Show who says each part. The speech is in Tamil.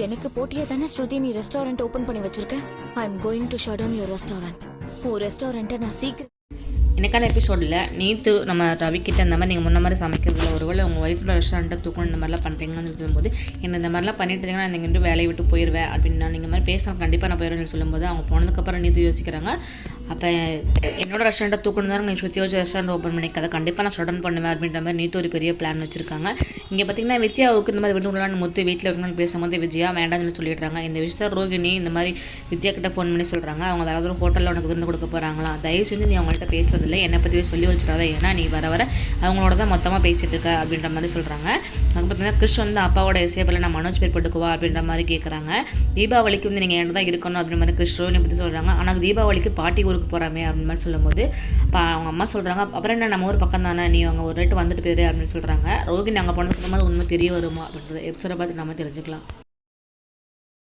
Speaker 1: எனக்கு போட்டியா தானே ஸ்ருதி நீ ரெஸ்டாரண்ட் ஓபன் பண்ணி வச்சிருக்க. I am going to shut down your restaurant. உன் ரெஸ்டாரண்ட்டை நான் சீக்கிரம்.
Speaker 2: எனக்கான எபிசோடில் நேற்று நம்ம ரவிக்கிட்ட இந்த மாதிரி நீங்கள் முன்ன மாதிரி சமைக்கிறதுல ஒருவேளை உங்கள் ஒய்ஃபோட ரெஸ்டாரண்ட்டை தூக்கணும் இந்த மாதிரிலாம் பண்ணுறீங்கன்னு சொல்லும்போது என்ன இந்த மாதிரிலாம் பண்ணிட்டு இருந்தீங்கன்னா நான் இங்கே வேலையை விட்டு போயிடுவேன் அப்படின்னு நான் நீங்கள் மாதிரி பேசினா கண்டிப்பாக நான் போயிடுவேன்னு சொல்லும்போது அவங்க போனதுக்கப்புறம் நேற்று யோசிக்கிறாங்க. அப்போ என்னோட ரெஸ்டாரண்ட்டை தூக்கணும் தான் நீங்கள் சுற்றி வச்சு ரெஸ்டாரண்ட் ஓப்பன் பண்ணிக்காத கண்டிப்பாக நான் ஷட் பண்ணுவேன் அப்படின்ற மாதிரி நேற்று ஒரு பெரிய பிளான் வச்சிருக்காங்க. இங்கே பார்த்தீங்கன்னா வித்யாவுக்கு இந்த மாதிரி விட்டு மொத்த வீட்டில் இருக்கணும்னு பேசும்போது விஜயா வேண்டாம்னு சொல்லிடுறாங்க. இந்த விஷயத்தை ரோகிணி இந்த மாதிரி வித்யா கிட்ட ஃபோன் பண்ணி சொல்கிறாங்க. அவங்க வேறு ஒரு ஹோட்டலில் உனக்கு விருந்து கொடுக்க போகிறாங்களா, தயவு செஞ்சு நீ அவங்கள்ட்ட பேசுறது இல்லை, என்னை பற்றி சொல்லி வச்சிடாத, ஏன்னா நீ வர அவங்களோட தான் மொத்தமாக பேசிகிட்டு இருக்க அப்படின்ற மாதிரி சொல்கிறாங்க. அதுக்கு பார்த்தீங்கன்னா கிருஷ் வந்து அப்பாவோட இசைப்பில் நான் மனோஜ் பேர் போட்டுக்குவா அப்படின்ற மாதிரி கேட்குறாங்க. தீபாவளிக்கு வந்து நீங்கள் என்ன தான் இருக்கணும் அப்படின்ற மாதிரி கிருஷ் ரோஹினி பற்றி சொல்கிறாங்க. ஆனால் தீபாவளிக்கு பாட்டி ஊருக்கு போகிறாமே அப்படின்னு மாதிரி சொல்லும்போது அவங்க அம்மா சொல்கிறாங்க அப்புறம் என்ன நம்ம ஊர் பக்கம் தானே, நீ அவங்க ஒரு ரேட்டு வந்துட்டு போயிரு அப்படின்னு சொல்கிறாங்க. ரோஹினி அங்கே போனதுக்கு அப்புறமா உண்மை தெரிய வருமா அப்படின்றத எபிசோட பார்த்து நம்ம தெரிஞ்சுக்கலாம்.